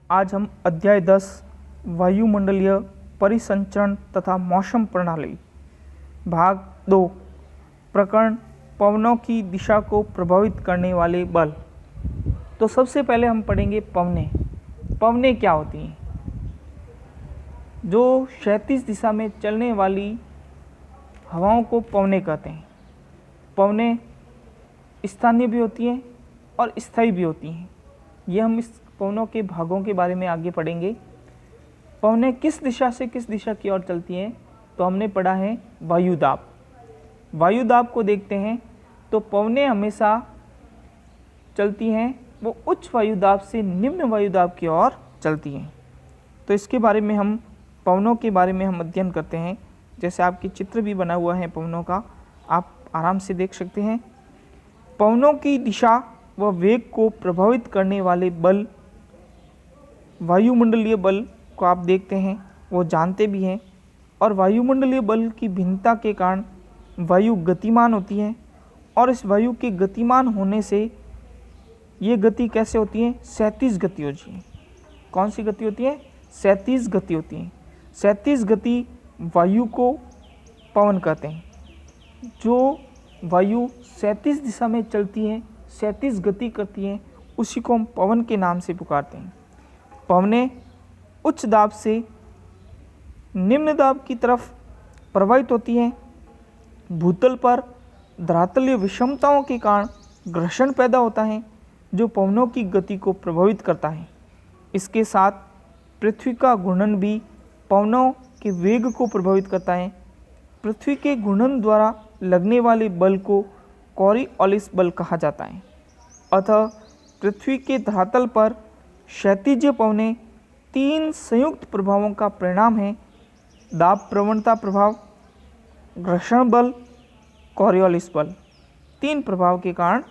आज हम अध्याय 10 वायुमंडलीय परिसंचरण तथा मौसम प्रणाली भाग 2 प्रकरण पवनों की दिशा को प्रभावित करने वाले बल। तो सबसे पहले हम पढ़ेंगे पवनें। पवनें क्या होती हैं? जो क्षैतिज दिशा में चलने वाली हवाओं को पवनें कहते हैं। पवनें स्थानीय भी होती हैं और स्थायी भी होती हैं। ये हम इस पवनों के भागों के बारे में आगे पढ़ेंगे। पवनें किस दिशा से किस दिशा की ओर चलती हैं? तो हमने पढ़ा है वायुदाब। वायुदाब को देखते हैं तो पवनें हमेशा चलती हैं वो उच्च वायुदाब से निम्न वायुदाब की ओर चलती हैं। तो इसके बारे में हम पवनों के बारे में हम अध्ययन करते हैं। जैसे आपकी चित्र भी बना हुआ है पवनों का, आप आराम से देख सकते हैं। पवनों की दिशा व वेग को प्रभावित करने वाले बल, वायुमंडलीय बल को आप देखते हैं, वो जानते भी हैं। और वायुमंडलीय बल की भिन्नता के कारण वायु गतिमान होती है और इस वायु के गतिमान होने से ये गति कैसे होती है? क्षैतिज गति होती है। कौन सी गति होती है? क्षैतिज गति होती है। क्षैतिज गति वायु को पवन कहते हैं। जो वायु क्षैतिज दिशा में चलती है, क्षैतिज गति करती है, उसी को हम पवन के नाम से पुकारते हैं। पवनें उच्च दाब से निम्न दाब की तरफ प्रवाहित होती हैं। भूतल पर धरातलीय विषमताओं के कारण घर्षण पैदा होता है जो पवनों की गति को प्रभावित करता है। इसके साथ पृथ्वी का घूर्णन भी पवनों के वेग को प्रभावित करता है। पृथ्वी के घूर्णन द्वारा लगने वाले बल को कॉरियोलिस बल कहा जाता है। अतः पृथ्वी के धरातल पर क्षैतिज पवनें 3 संयुक्त प्रभावों का परिणाम है: दाब प्रवणता प्रभाव, घर्षण बल, कॉरियोलिस बल। 3 प्रभाव के कारण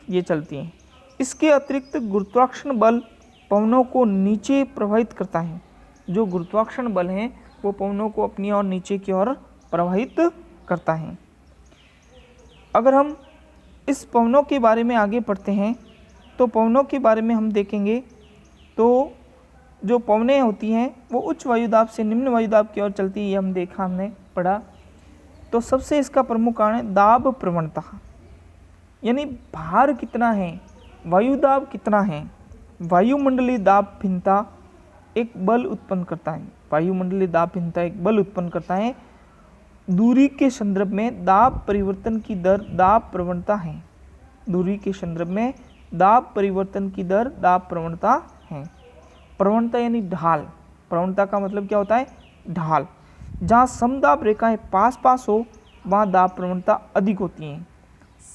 ये चलती हैं। इसके अतिरिक्त गुरुत्वाकर्षण बल पवनों को नीचे प्रवाहित करता है। जो गुरुत्वाकर्षण बल है वो पवनों को अपनी ओर नीचे की ओर प्रवाहित करता है। अगर हम इस पवनों के बारे में आगे पढ़ते हैं तो पवनों के बारे में हम देखेंगे तो जो पवनें होती हैं वो उच्च वायुदाब से निम्न वायुदाब की ओर चलती है। ये हमने पढ़ा। तो सबसे इसका प्रमुख कारण है दाब प्रवणता, यानी भार कितना है, वायुदाब कितना है। वायुमंडलीय दाब भिन्नता एक बल उत्पन्न करता है। वायुमंडलीय दाब भिन्नता एक बल उत्पन्न करता है। दूरी के संदर्भ में दाब परिवर्तन की दर दाब प्रवणता है। दूरी के संदर्भ में दाब परिवर्तन की दर दाब प्रवणता है। प्रवणता यानी ढाल। प्रवणता का मतलब क्या होता है? ढाल। जहाँ समदाब रेखाएं पास पास हो वहाँ दाब प्रवणता अधिक होती हैं।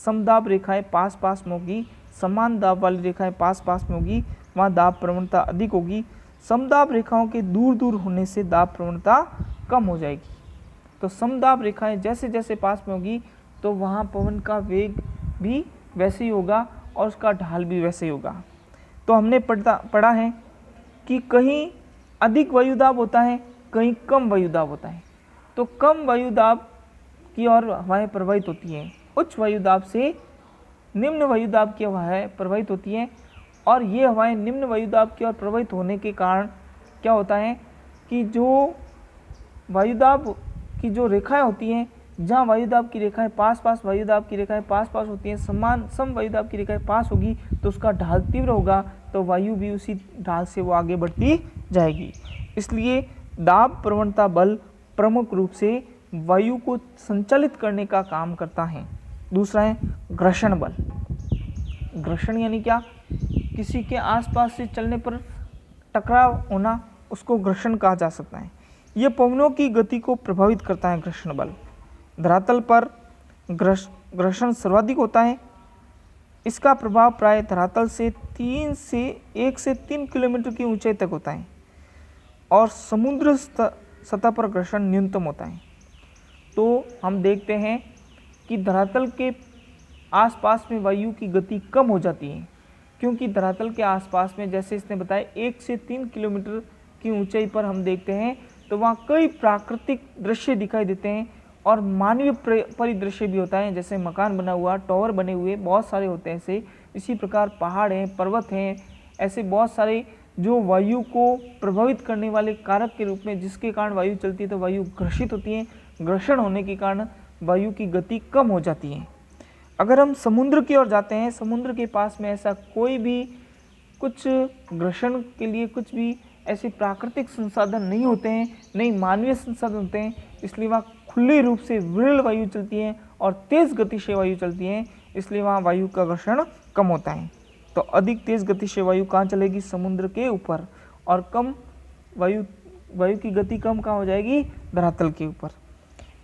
समदाब रेखाएं पास पास में होगी, समान दाब वाली रेखाएं पास पास में होगी, वहाँ दाब प्रवणता अधिक होगी। समदाब रेखाओं के दूर दूर होने से दाब प्रवणता कम हो जाएगी। तो समदाब रेखाएं जैसे जैसे पास में होगी तो वहाँ पवन का वेग भी वैसे ही होगा और उसका ढाल भी वैसे ही होगा। तो हमने पढ़ा है कि कहीं अधिक वायुदाब होता है, कहीं कम वायुदाब होता है। तो कम वायुदाब की ओर हवाएं प्रवाहित होती हैं, उच्च वायुदाब से निम्न वायुदाब की हवाएं प्रवाहित होती हैं। और ये हवाएं निम्न वायुदाब की ओर प्रवाहित होने के कारण क्या होता है कि जो वायुदाब की जो रेखाएं होती हैं, जहाँ वायुदाब की रेखाएं पास पास वायुदाब की रेखाएं पास पास होती हैं, सम वायुदाब की रेखाएं पास होगी तो उसका ढाल तीव्र होगा, तो वायु भी उसी ढाल से वो आगे बढ़ती जाएगी। इसलिए दाब प्रवणता बल प्रमुख रूप से वायु को संचालित करने का काम करता है। दूसरा है घर्षण बल। घर्षण यानी क्या? किसी के आसपास से चलने पर टकराव होना, उसको घर्षण कहा जा सकता है। यह पवनों की गति को प्रभावित करता है। घर्षण बल धरातल पर घर्षण सर्वाधिक होता है। इसका प्रभाव प्राय धरातल से 1 से 3 किलोमीटर की ऊंचाई तक होता है और समुद्र सतह पर घर्षण न्यूनतम होता है। तो हम देखते हैं कि धरातल के आसपास में वायु की गति कम हो जाती है, क्योंकि धरातल के आसपास में, जैसे इसने बताया, 1 से 3 किलोमीटर की ऊंचाई पर हम देखते हैं तो वहाँ कई प्राकृतिक दृश्य दिखाई देते हैं और मानवीय परिदृश्य भी होता है। जैसे मकान बना हुआ, टावर बने हुए बहुत सारे होते हैं ऐसे। इसी प्रकार पहाड़ हैं, पर्वत हैं, ऐसे बहुत सारे जो वायु को प्रभावित करने वाले कारक के रूप में, जिसके कारण वायु चलती है तो वायु घर्षित होती है, घर्षण होने के कारण वायु की गति कम हो जाती है। अगर हम समुद्र की ओर जाते हैं, समुद्र के पास में ऐसा कोई भी कुछ घर्षण के लिए कुछ भी ऐसे प्राकृतिक संसाधन नहीं होते हैं, नहीं मानवीय संसाधन होते हैं, इसलिए वहाँ खुले रूप से विरल वायु चलती है और तेज गति से वायु चलती है, इसलिए वहाँ वायु का घर्षण कम होता है। तो अधिक तेज गति से वायु कहाँ चलेगी? समुद्र के ऊपर, और कम वायु की गति कम कहाँ हो जाएगी? धरातल के ऊपर।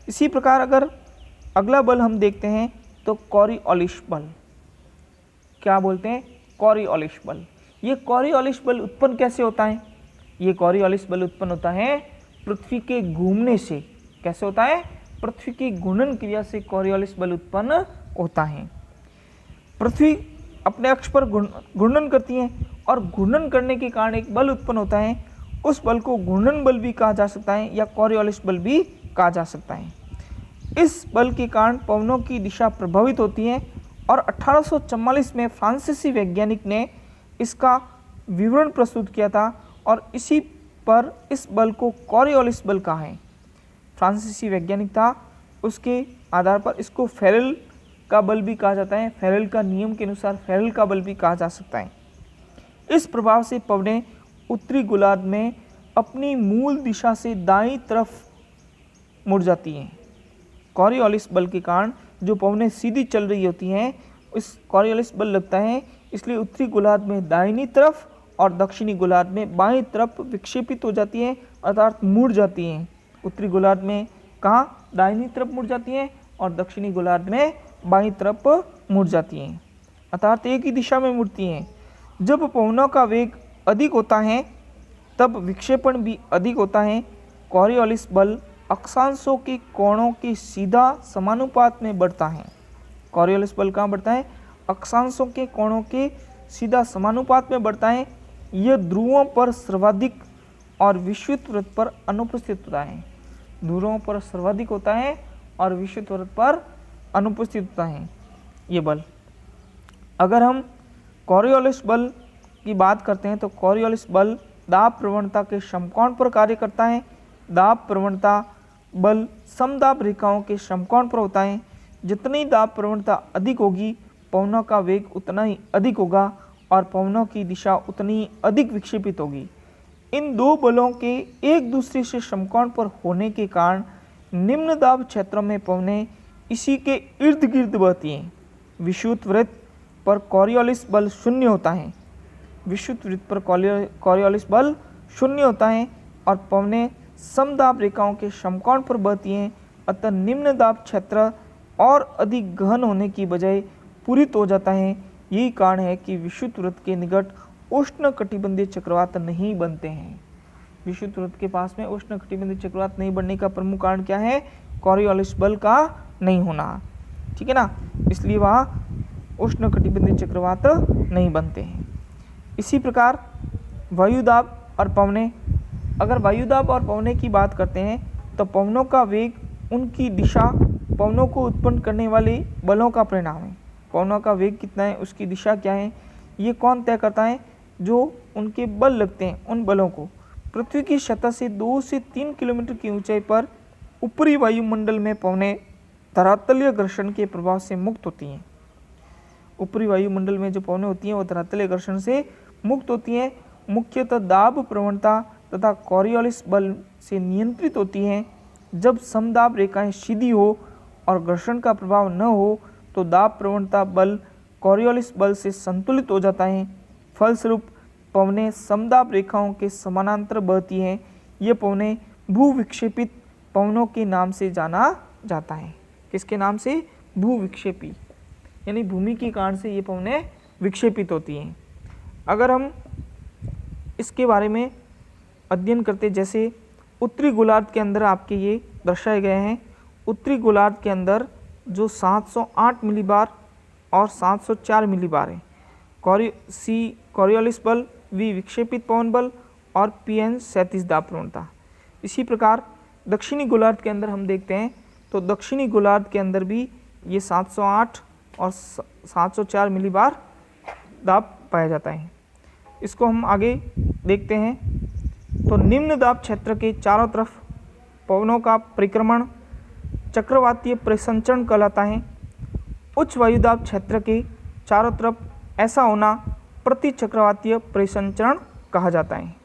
इसी प्रकार अगर अगला बल हम देखते हैं तो कॉरियोलिस बल। क्या बोलते हैं? कॉरियोलिस बल। ये कॉरियोलिस बल उत्पन्न कैसे होता है? ये कॉरियोलिस बल उत्पन्न होता है पृथ्वी के घूमने से। कैसे होता है? पृथ्वी की घूर्णन क्रिया से कॉरियोलिस बल उत्पन्न होता है। पृथ्वी अपने अक्ष पर घूर्णन करती है और घूर्णन करने के कारण एक बल उत्पन्न होता है। उस बल को घूर्णन बल भी कहा जा सकता है या कॉरियोलिस बल भी कहा जा सकता है। इस बल के कारण पवनों की दिशा प्रभावित होती है और 1844 में फ्रांसीसी वैज्ञानिक ने इसका विवरण प्रस्तुत किया था और इसी पर इस बल को कॉरियोलिस बल कहा है। फ्रांसीसी वैज्ञानिक था, उसके आधार पर इसको फेरेल का बल भी कहा जाता है। फेरेल का नियम के अनुसार फेरेल का बल भी कहा जा सकता है। इस प्रभाव से पवनें उत्तरी गोलार्ध में अपनी मूल दिशा से दाईं तरफ मुड़ जाती हैं। कॉरियोलिस बल के कारण जो पवनें सीधी चल रही होती हैं, इस कॉरियोलिस बल लगता है, इसलिए उत्तरी गोलार्ध में दाहिनी तरफ और दक्षिणी गोलार्ध में बाईं तरफ विक्षेपित हो जाती हैं, अर्थात मुड़ जाती हैं। उत्तरी गोलार्ध में कहाँ? दाहिनी तरफ मुड़ जाती हैं और दक्षिणी गोलार्ध में बाईं तरफ मुड़ जाती हैं, अर्थात एक ही दिशा में मुड़ती हैं। जब पवनों का वेग अधिक होता है तब विक्षेपण भी अधिक होता है। कॉरियोलिस बल अक्षांशों के कोणों के सीधा समानुपात में बढ़ता है। कॉरियोलिस बल कहाँ बढ़ता है? अक्षांशों के कोणों के सीधा समानुपात में बढ़ता है। यह ध्रुवों पर सर्वाधिक और विषुवत वृत्त पर अनुपस्थित होता है। ध्रुवों पर सर्वाधिक होता है और विषुवत वृत्त पर अनुपस्थित होता है ये बल। अगर हम कॉरियोलिस बल की बात करते हैं तो कॉरियोलिस बल दाब प्रवणता के समकोण पर कार्य करता है। दाब प्रवणता बल समदाब रेखाओं के समकोण पर होता है। जितनी दाब प्रवणता अधिक होगी, पवनों का वेग उतना ही अधिक होगा और पवनों की दिशा उतनी ही अधिक विक्षेपित होगी। इन दो बलों के एक दूसरे से समकोण पर होने के कारण निम्न दाब क्षेत्रों में पवनें इसी के इर्द गिर्द बहती हैं। विषुवत वृत्त पर कॉरियोलिस बल शून्य होता है। विषुवत वृत्त पर कॉरियोलिस बल शून्य होता है और पवनें समदाब रेखाओं के समकोण पर बहती हैं। अतः निम्न दाब क्षेत्र और अधिक गहन होने की बजाय पूरित हो जाता है। यही कारण है कि विषुवत वृत्त के निकट उष्णकटिबंधीय चक्रवात नहीं बनते हैं। विषुवत वृत्त के पास में उष्णकटिबंधीय चक्रवात नहीं बनने का प्रमुख कारण क्या है? कॉरियोलिस बल का नहीं होना। ठीक है ना, इसलिए वहाँ उष्णकटिबंधीय चक्रवात नहीं बनते हैं। इसी प्रकार वायुदाब और पवनें, अगर वायुदाब और पवनें की बात करते हैं तो पवनों का वेग, उनकी दिशा पवनों को उत्पन्न करने वाले बलों का परिणाम है। पवनों का वेग कितना है, उसकी दिशा क्या है, ये कौन तय करता है? जो उनके बल लगते हैं, उन बलों को पृथ्वी की सतह से 2 से 3 किलोमीटर की ऊंचाई पर ऊपरी वायुमंडल में पवनें धरातलीय घर्षण के प्रभाव से मुक्त होती हैं। ऊपरी वायुमंडल में जो पवनें होती हैं वो धरातलीय घर्षण से मुक्त होती हैं। मुख्यतः दाब प्रवणता तथा कॉरियोलिस बल से नियंत्रित होती हैं। जब समदाब रेखाएं सीधी हो और घर्षण का प्रभाव न हो तो दाब प्रवणता बल कॉरियोलिस बल से संतुलित हो जाता है। फलस्वरूप पवनें समदाब रेखाओं के समानांतर बहती हैं। ये पवनें भू विक्षेपित पवनों के नाम से जाना जाता है। किसके नाम से? भू विक्षेपी, यानी भूमि के कारण से ये पवनें विक्षेपित होती हैं। अगर हम इसके बारे में अध्ययन करते, जैसे उत्तरी गोलार्ध के अंदर आपके ये दर्शाए गए हैं। उत्तरी गोलार्ध के अंदर जो 708 मिलीबार और 704 मिलीबार है, कॉरियोलिस बल, वी विक्षेपित पवन बल और PN 37 दाब प्रवणता। इसी प्रकार दक्षिणी गोलार्ध के अंदर हम देखते हैं तो दक्षिणी गोलार्ध के अंदर भी ये 708 और 704 मिलीबार दाब पाया जाता है। इसको हम आगे देखते हैं तो निम्न दाब क्षेत्र के चारों तरफ पवनों का परिक्रमण चक्रवातीय परिसंचरण कहलाता है। उच्च वायुदाब क्षेत्र के चारों तरफ ऐसा होना प्रति चक्रवातीय परिसंचरण कहा जाता है।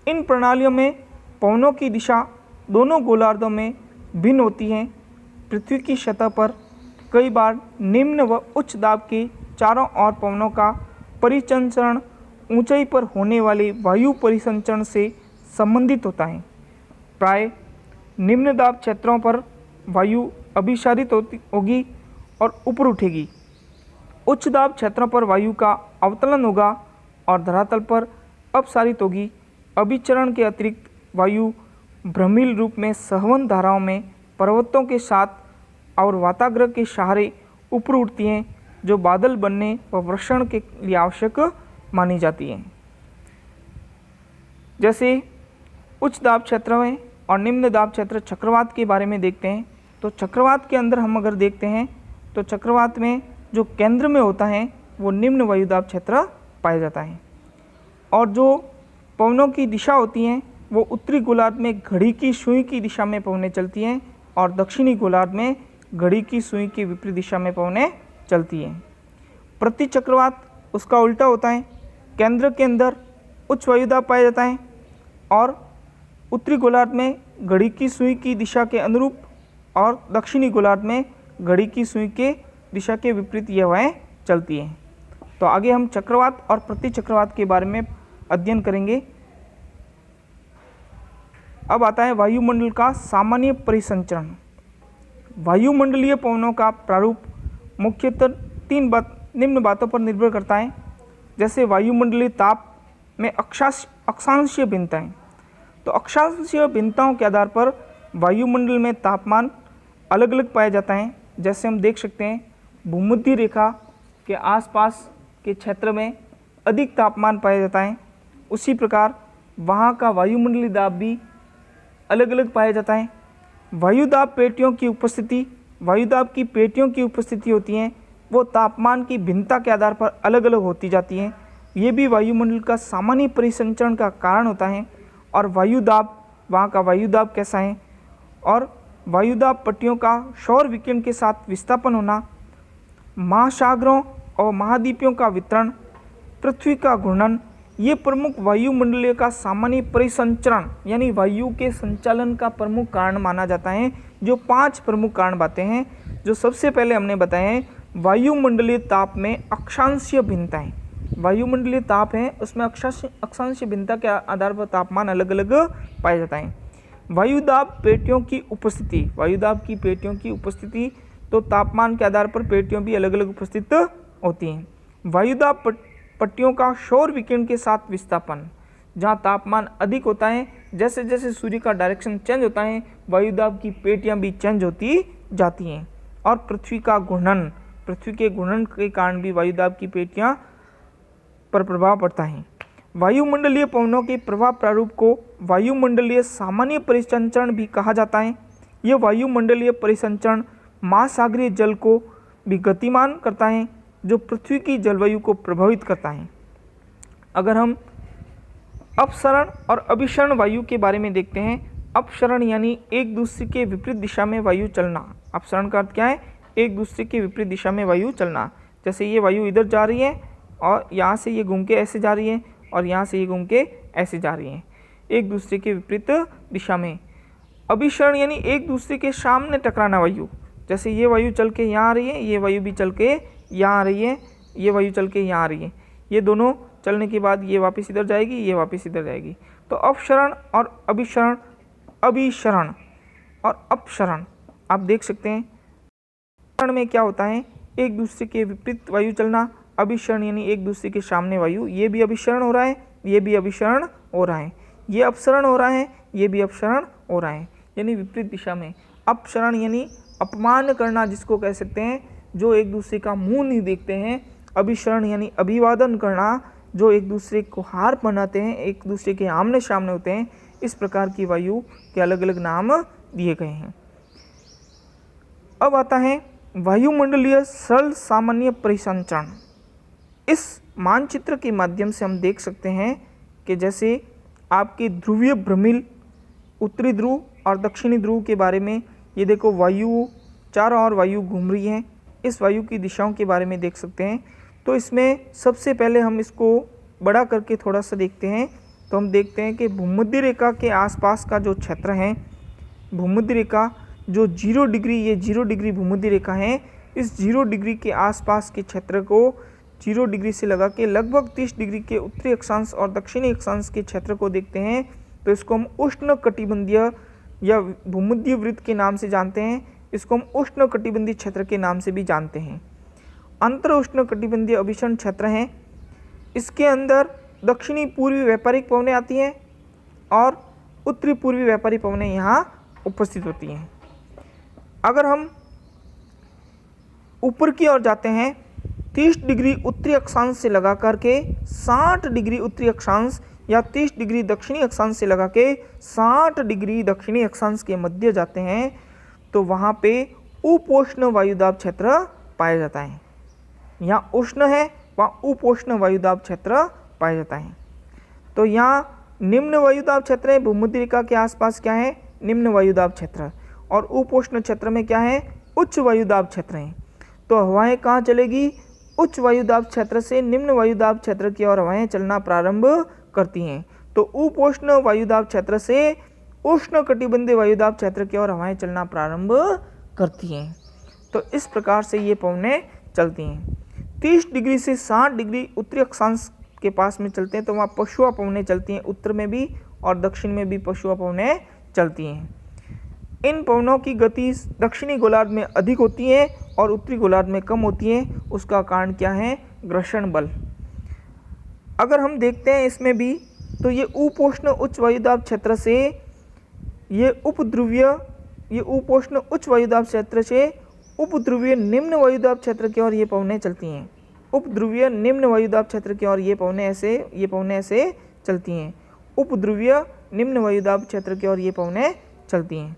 इन प्रणालियों में पवनों की दिशा दोनों गोलार्धों में भिन्न होती है। पृथ्वी की सतह पर कई बार निम्न व उच्च दाब के चारों ओर पवनों का परिसंचरण ऊंचाई पर होने वाले वायु परिसंचरण से संबंधित होता है। प्राय निम्न दाब क्षेत्रों पर वायु अभिसारित होगी और ऊपर उठेगी। उच्च दाब क्षेत्रों पर वायु का अवतलन होगा और धरातल पर अपसारित होगी। अभिचरण के अतिरिक्त वायु भ्रमिल रूप में सहवन धाराओं में पर्वतों के साथ और वाताग्रह के सहारे ऊपर उठती हैं, जो बादल बनने व वर्षण के लिए आवश्यक मानी जाती हैं। जैसे उच्च दाब क्षेत्र में और निम्न दाब क्षेत्र चक्रवात के बारे में देखते हैं तो चक्रवात के अंदर हम अगर देखते हैं तो चक्रवात में जो केंद्र में होता है वो निम्न वायुदाब क्षेत्र पाया जाता है और जो पवनों की दिशा होती हैं वो उत्तरी गोलार्ध में घड़ी की सुई की दिशा में पवनें चलती हैं और दक्षिणी गोलार्ध में घड़ी की सुई की विपरीत दिशा में पवनें चलती हैं। प्रति चक्रवात उसका उल्टा होता है। केंद्र के अंदर उच्च वायुदाब पाया जाता है और उत्तरी गोलार्ध में घड़ी की सुई की दिशा के अनुरूप और दक्षिणी गोलार्ध में घड़ी की सुई के दिशा के विपरीत यह हवाएं चलती हैं। तो आगे हम चक्रवात और प्रति चक्रवात के बारे में अध्ययन करेंगे। अब आता है वायुमंडल का सामान्य परिसंचरण। वायुमंडलीय पवनों का प्रारूप मुख्यतः निम्न बातों पर निर्भर करता है। जैसे वायुमंडलीय ताप में अक्षांशीय भिन्नताएं। तो अक्षांशीय भिन्नताओं के आधार पर वायुमंडल में तापमान अलग अलग पाया जाता है। जैसे हम देख सकते हैं भूमध्य रेखा के आसपास के क्षेत्र में अधिक तापमान पाया जाता है, उसी प्रकार वहाँ का वायुमंडलीय दाब भी अलग अलग पाया जाता है। वायुदाब पेटियों की उपस्थिति, वायुदाब की पेटियों की उपस्थिति होती हैं वो तापमान की भिन्नता के आधार पर अलग अलग होती जाती हैं। ये भी वायुमंडल का सामान्य परिसंचरण का कारण होता है। और वायुदाब, वहाँ का वायुदाब कैसा है और वायुदाब पट्टियों का सौर विकिरण के साथ विस्थापन होना, महासागरों और महाद्वीपों का वितरण, पृथ्वी का घूर्णन, ये प्रमुख वायुमंडलीय का सामान्य परिसंचरण यानी वायु के संचालन का प्रमुख कारण माना जाता है। जो 5 प्रमुख कारण बातें हैं जो सबसे पहले हमने बताए हैं। वायुमंडलीय ताप में अक्षांशीय भिन्नताएं, वायुमंडलीय ताप है उसमें अक्षांशीय भिन्नता के आधार पर तापमान अलग अलग पाया जाता है। वायुदाब पेटियों की उपस्थिति, वायुदाब की पेटियों की उपस्थिति, तो तापमान के आधार पर पेटियों भी अलग अलग उपस्थित होती हैं। वायुदाब पट्टियों का सौर विकिरण के साथ विस्थापन, जहाँ तापमान अधिक होता है, जैसे जैसे सूर्य का डायरेक्शन चेंज होता है वायुदाब की पेटियाँ भी चेंज होती जाती हैं। और पृथ्वी का घूर्णन, पृथ्वी के घूर्णन के कारण भी वायुदाब की पेटियाँ पर प्रभाव पड़ता है। वायुमंडलीय पवनों के प्रभाव प्रारूप को वायुमंडलीय सामान्य परिसंचरण भी कहा जाता है। यह वायुमंडलीय परिसंचरण महासागरीय जल को भी गतिमान करता है जो पृथ्वी की जलवायु को प्रभावित करता है। अगर हम अपसरण और अभिसरण वायु के बारे में देखते हैं, अपसरण यानी एक दूसरे के विपरीत दिशा में वायु चलना। अपसरण का अर्थ क्या है? एक दूसरे के विपरीत दिशा में वायु चलना। जैसे ये वायु इधर जा रही है और यहाँ से ये घूम के ऐसे जा रही है और यहाँ से ये घूम के ऐसे जा रही है, एक दूसरे के विपरीत दिशा में। अभिसरण यानी एक दूसरे के सामने टकराना वायु। जैसे ये वायु चल के यहाँ आ रही है, ये वायु भी चल के यहाँ आ रही है, ये वायु चल के यहाँ आ रही है, ये दोनों चलने के बाद ये वापस इधर जाएगी, ये वापस इधर जाएगी। तो अपसरण और अभिसरण, अभिसरण और अपसरण आप देख सकते हैं। अपसरण में क्या होता है? एक दूसरे के विपरीत वायु चलना। अभिसरण यानी एक दूसरे के सामने वायु, ये भी अभिसरण हो रहा है, ये भी अभिसरण हो रहा है, ये अपसरण हो रहा है, ये भी अपसरण हो रहा है, यानी विपरीत दिशा में। अपसरण यानी अपमान करना जिसको कह सकते हैं, जो एक दूसरे का मुंह नहीं देखते हैं। अभिसरण यानी अभिवादन करना, जो एक दूसरे को हार पहनाते हैं, एक दूसरे के आमने सामने होते हैं। इस प्रकार की वायु के अलग अलग नाम दिए गए हैं। अब आता है वायुमंडलीय सरल सामान्य परिसंचरण। इस मानचित्र के माध्यम से हम देख सकते हैं कि जैसे आपके ध्रुवीय भ्रमिल, उत्तरी ध्रुव और दक्षिणी ध्रुव के बारे में, ये देखो वायु, चारों ओर वायु घूम रही है, इस वायु की दिशाओं के बारे में देख सकते हैं। तो इसमें सबसे पहले हम इसको बड़ा करके थोड़ा सा देखते हैं, तो हम देखते हैं कि भूमध्य रेखा के आसपास का जो क्षेत्र है, भूमध्य रेखा जो 0 डिग्री, ये 0 डिग्री भूमध्य रेखा है, इस 0 डिग्री के आसपास के क्षेत्र को 0 डिग्री से लगा के लगभग 30 डिग्री के उत्तरी अक्षांश और दक्षिणी अक्षांश के क्षेत्र को देखते हैं, तो इसको हम उष्ण कटिबंधीय या भूमध्य वृत्त के नाम से जानते हैं। इसको हम उष्ण कटिबंधीय क्षेत्र के नाम से भी जानते हैं। अंतर उष्ण कटिबंधीय अभिषण क्षेत्र हैं, इसके अंदर दक्षिणी पूर्वी व्यापारिक पवनें आती हैं और उत्तरी पूर्वी व्यापारी पवनें यहाँ उपस्थित होती हैं। अगर हम ऊपर की ओर जाते हैं, 30 डिग्री उत्तरी अक्षांश से लगा करके 60 डिग्री उत्तरी अक्षांश या 30 डिग्री दक्षिणी अक्षांश से लगा के 60 डिग्री दक्षिणी अक्षांश के मध्य जाते हैं, तो वहाँ पे उपोष्ण वायुदाब क्षेत्र पाया जाता है। यहाँ उष्ण है, वहाँ उपोष्ण वायुदाब क्षेत्र पाया जाता है। तो यहाँ निम्न वायुदाब क्षेत्र है, भूमध्य रेखा के आसपास क्या है, निम्न वायुदाब क्षेत्र, और उपोष्ण क्षेत्र में क्या है, उच्च वायुदाब क्षेत्र है। तो हवाएं कहाँ चलेगी, उच्च वायुदाब क्षेत्र से निम्न वायुदाब क्षेत्र की ओर हवाएं चलना प्रारंभ करती हैं। तो उपोष्ण वायुदाब क्षेत्र से उष्ण कटिबंधीय वायुदाब क्षेत्र की ओर हवाएं चलना प्रारंभ करती हैं। तो इस प्रकार से ये पवनें चलती हैं। 30 डिग्री से 60 डिग्री उत्तरी अक्षांश के पास में चलते हैं, तो वहाँ पछुआ पवनें चलती हैं, उत्तर में भी और दक्षिण में भी पछुआ पवनें चलती हैं। इन पवनों की गति दक्षिणी गोलार्ध में अधिक होती है और उत्तरी गोलार्ध में कम होती है। उसका कारण क्या है, घर्षण बल। अगर हम देखते हैं इसमें भी, तो ये उपोष्ण उच्च वायुदाब क्षेत्र से ये उपध्रुवीय, ये उपोष्ण उच्च वायुदाब क्षेत्र से उपध्रुवीय निम्न वायुदाब क्षेत्र की ओर ये पवनें चलती हैं। उपध्रुवीय निम्न वायुदाब क्षेत्र की ओर ये पवनें ऐसे चलती हैं। उपध्रुवीय निम्न वायुदाब क्षेत्र की ओर ये पवनें चलती हैं।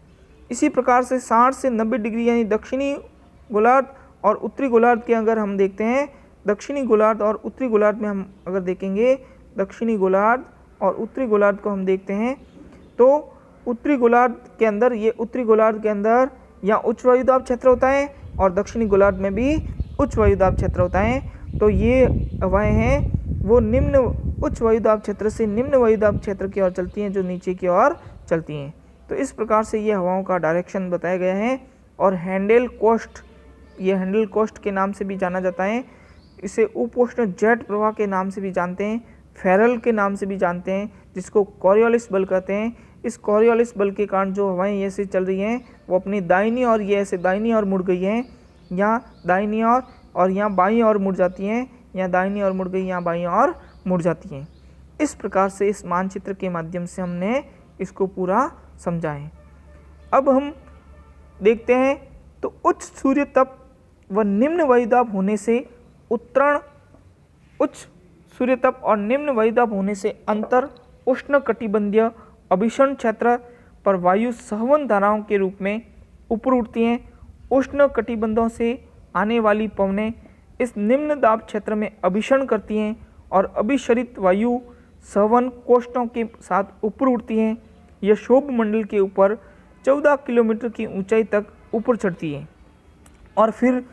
इसी प्रकार से 60 से 90 डिग्री यानी दक्षिणी गोलार्ध और उत्तरी गोलार्ध के अगर हम देखते हैं, दक्षिणी गोलार्ध और उत्तरी गोलार्ध में हम अगर देखेंगे, दक्षिणी गोलार्ध और उत्तरी गोलार्ध को हम देखते हैं, तो उत्तरी गोलार्ध के अंदर, ये उत्तरी गोलार्ध के अंदर यहाँ उच्च वायुदाब क्षेत्र होता है और दक्षिणी गोलार्ध में भी उच्च वायुदाब क्षेत्र होता है। तो ये हवाएं हैं वो निम्न उच्च वायुदाब क्षेत्र से निम्न वायुदाब क्षेत्र की ओर चलती हैं, जो नीचे की ओर चलती हैं। तो इस प्रकार से ये हवाओं का डायरेक्शन बताया गया है। और हैंडेल कोस्ट, ये हैंडल कोस्ट के नाम से भी जाना जाता है। इसे उपोष्ण जेट प्रवाह के नाम से भी जानते हैं, फेरल के नाम से भी जानते हैं, जिसको कोरियोलिस बल कहते हैं। इस कोरियोलिस बल के कारण जो हवाएं ऐसे चल रही हैं वो अपनी दाहिनी और ये ऐसे दाहिनी ओर मुड़ गई हैं, यहाँ दाहिनी ओर और यहाँ बाईं ओर मुड़ जाती हैं, यहाँ दाहिनी ओर मुड़ गई, यहाँ बाईं ओर मुड़ जाती हैं। इस प्रकार से इस मानचित्र के माध्यम से हमने इसको पूरा समझा है। अब हम देखते हैं, तो उच्च सूर्य तप व निम्न वायुदाब होने से उत्तरण, उच्च सूर्य तप और निम्न वायुदाब होने से अंतर उष्ण कटिबंधीय अभिषण क्षेत्र पर वायु सहवन धाराओं के रूप में ऊपर उठती हैं। उष्ण कटिबंधों से आने वाली पवनें इस निम्न दाब क्षेत्र में अभिषण करती हैं और अभिसरित वायु सहवन कोष्ठों के साथ ऊपर उठती हैं। यह क्षोभ मंडल के ऊपर 14 किलोमीटर की ऊंचाई तक ऊपर चढ़ती है और फिर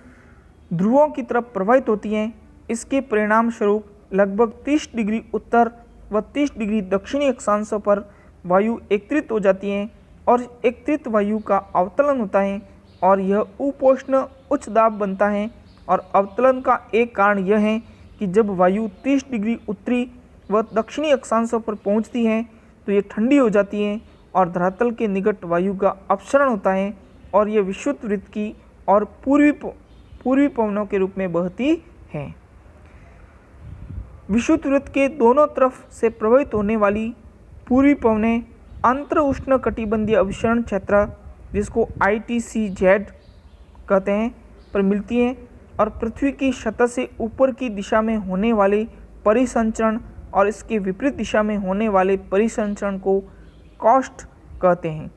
ध्रुवों की तरफ प्रवाहित होती हैं। इसके परिणाम स्वरूप लगभग 30 डिग्री उत्तर व 30 डिग्री दक्षिणी अक्षांशों पर वायु एकत्रित हो जाती हैं और एकत्रित वायु का अवतलन होता है और यह उपोष्ण उच्च दाब बनता है। और अवतलन का एक कारण यह है कि जब वायु 30 डिग्री उत्तरी व दक्षिणी अक्षांशों पर पहुंचती है तो ये ठंडी हो जाती हैं और धरातल के निकट वायु का अपसरण होता है और यह विषुवत वृत्त की और पूर्वी पवनों के रूप में बहती है। विषुवत वृत्त के दोनों तरफ से प्रवाहित होने वाली पूर्वी पवनें अंतर उष्ण कटिबंधीय अभिसरण क्षेत्र, जिसको ITCZ कहते हैं, पर मिलती हैं और पृथ्वी की सतह से ऊपर की दिशा में होने वाले परिसंचरण और इसके विपरीत दिशा में होने वाले परिसंचरण को कॉस्ट कहते हैं।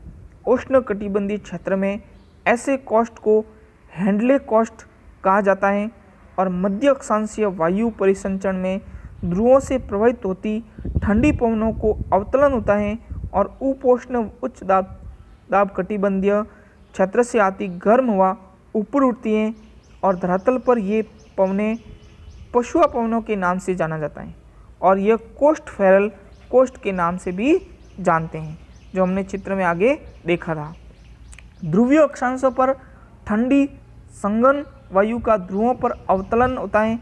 उष्ण कटिबंधीय क्षेत्र में ऐसे कॉस्ट को हैंडले कॉस्ट कहा जाता है और मध्य अक्षांशीय वायु परिसंचरण में ध्रुवों से प्रवाहित होती ठंडी पवनों को अवतलन होता है और उपोष्ण उच्च दाब कटिबंधीय क्षेत्र से आती गर्म हवा ऊपर उठती है और धरातल पर ये पवनें पशुआ पवनों के नाम से जाना जाता है और यह कोस्ट फेरल कोस्ट के नाम से भी जानते हैं, जो हमने चित्र में आगे देखा था। ध्रुवीय अक्षांशों पर ठंडी संघन वायु का ध्रुवों पर अवतलन होता है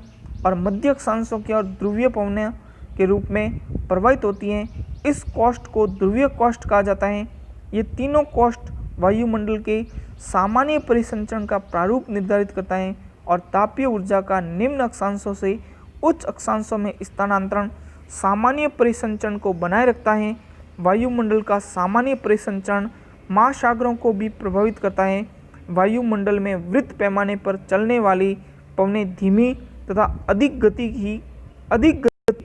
और मध्य अक्षांशों की ओर ध्रुवीय पवनें के रूप में प्रवाहित होती हैं। इस कोस्ट को ध्रुवीय कोस्ट कहा जाता है। ये तीनों कोस्ट वायुमंडल के सामान्य परिसंचरण का प्रारूप निर्धारित करता है और तापीय ऊर्जा का निम्न अक्षांशों से उच्च अक्षांशों में स्थानांतरण सामान्य परिसंचरण को बनाए रखता है। वायुमंडल का सामान्य परिसंचरण महासागरों को भी प्रभावित करता है। वायुमंडल में वृत्त पैमाने पर चलने वाली पवनें धीमी तथा अधिक गति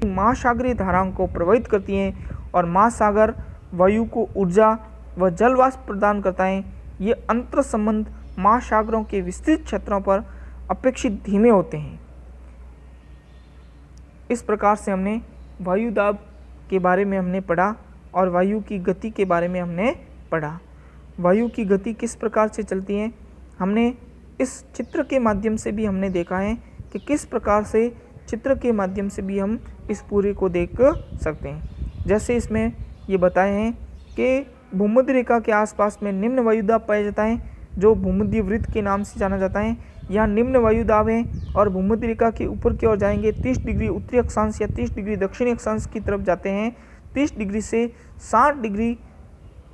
महासागरीय धाराओं को प्रभावित करती हैं और महासागर वायु को ऊर्जा व जलवाष्प प्रदान करता है। ये अंतर संबंध महासागरों के विस्तृत क्षेत्रों पर अपेक्षित धीमे होते हैं। इस प्रकार से हमने वायु दाब के बारे में हमने पढ़ा और वायु की गति के बारे में हमने पढ़ा। वायु की गति किस प्रकार से चलती है, हमने इस चित्र के माध्यम से भी हमने देखा है कि किस प्रकार से चित्र के माध्यम से भी हम इस पूरे को देख सकते हैं। जैसे इसमें ये बताए हैं कि भूमध्य रेखा के आसपास में निम्न वायुदाब पाया जाता है, जो भूमध्य वृत्त के नाम से जाना जाता है। यहाँ निम्न वायुदाब है और भूमध्य रेखा के ऊपर की ओर जाएंगे 30 डिग्री उत्तरी अक्षांश या 30 डिग्री दक्षिणी अक्षांश की तरफ जाते हैं। 30 डिग्री से 60 डिग्री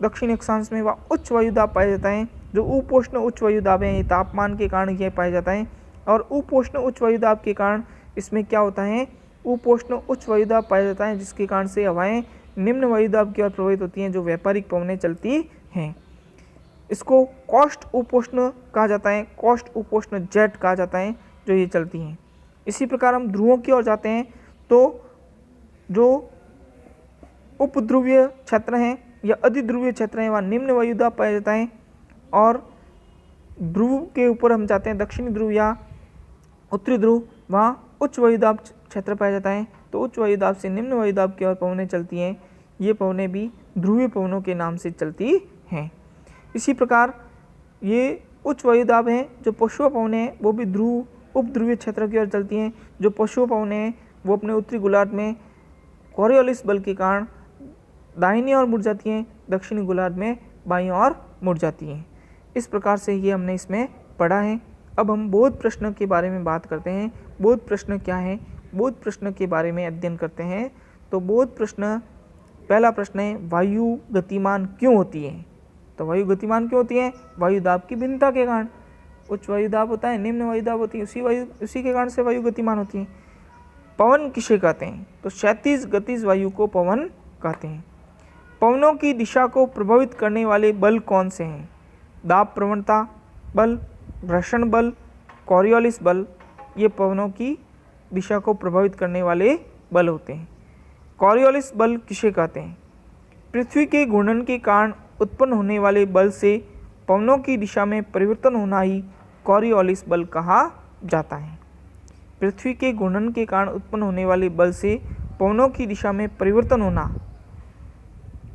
दक्षिणी अक्षांश में वह उच्च वायुदाब पाया जाता है, जो उपोष्ण उच्च वायुदाब है। तापमान के कारण यह पाया जाता है और उपोष्ण उच्च वायुदाब के कारण इसमें क्या होता है, उपोष्ण उच्च वायुदाब पाया जाता है, जिसके कारण से हवाएं निम्न वायुदाब की ओर प्रभावित होती हैं, जो व्यापारिक पवनें चलती हैं। इसको कोस्ट उपोष्ण कहा जाता है, कोस्ट उपोष्ण जेट कहा जाता है, जो ये चलती हैं। इसी प्रकार हम ध्रुवों की ओर जाते हैं तो जो उपध्रुवीय क्षेत्र हैं या अधिध्रुवीय क्षेत्र हैं वहाँ निम्न वायुदाब पाया जाता है और ध्रुव के ऊपर हम जाते हैं दक्षिणी ध्रुव या उत्तरी ध्रुव, वहाँ उच्च वायुदाब क्षेत्र पाया जाता है। तो उच्च वायुदाब से निम्न वायुदाब की ओर पवनें चलती हैं। ये पवनें भी ध्रुवीय पवनों के नाम से चलती हैं। इसी प्रकार ये उच्च वायुदाब हैं, जो पशुआ पवनें हैं वो भी उपध्रुवीय क्षेत्र की ओर चलती हैं। जो पशुआ पवनें हैं वो अपने उत्तरी गोलार्ध में कोरियोलिस बल के कारण दाहिनी ओर मुड़ जाती हैं, दक्षिणी गोलार्ध में बाईं ओर मुड़ जाती हैं। इस प्रकार से ये हमने इसमें पढ़ा है। अब हम बोध प्रश्न के बारे में बात करते हैं। बोध प्रश्न क्या है, बोध प्रश्न के बारे में अध्ययन करते हैं। तो बोध प्रश्न, पहला प्रश्न है, वायु गतिमान क्यों होती है। तो वायु गतिमान क्यों होती है, वायुदाब की भिन्नता के कारण। उच्च वायुदाब होता है, निम्न वायुदाब होती है, उसी के कारण से वायु गतिमान होती है। पवन किसे कहते हैं, तो क्षैतिज गतिज वायु को पवन कहते हैं। पवनों की दिशा को प्रभावित करने वाले बल कौन से हैं, दाब प्रवणता बल, घर्षण बल, कोरियोलिस बल, ये पवनों की दिशा को प्रभावित करने वाले बल होते हैं। कोरियोलिस बल किसे कहते हैं, पृथ्वी के घूर्णन के कारण उत्पन्न होने वाले बल से पवनों की दिशा में परिवर्तन होना ही कोरियोलिस बल कहा जाता है। पृथ्वी के घूर्णन के कारण उत्पन्न होने वाले बल से पवनों की दिशा में परिवर्तन होना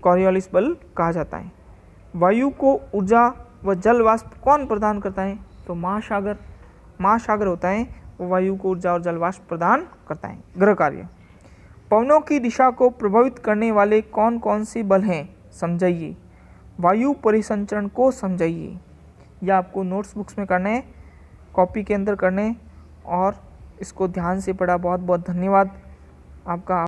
कोरियोलिस बल कहा जाता है। वायु को ऊर्जा व जल वाष्प कौन प्रदान करता है, तो महासागर होता है, वो वायु को ऊर्जा और जल वाष्प प्रदान करता है। ग्रह कार्य, पवनों की दिशा को प्रभावित करने वाले कौन कौन से बल हैं, समझाइए। वायु परिसंचरण को समझाइए। यह आपको नोट्स बुक्स में करना है, कॉपी के अंदर करने, और इसको ध्यान से पढ़ा। बहुत बहुत धन्यवाद आपका।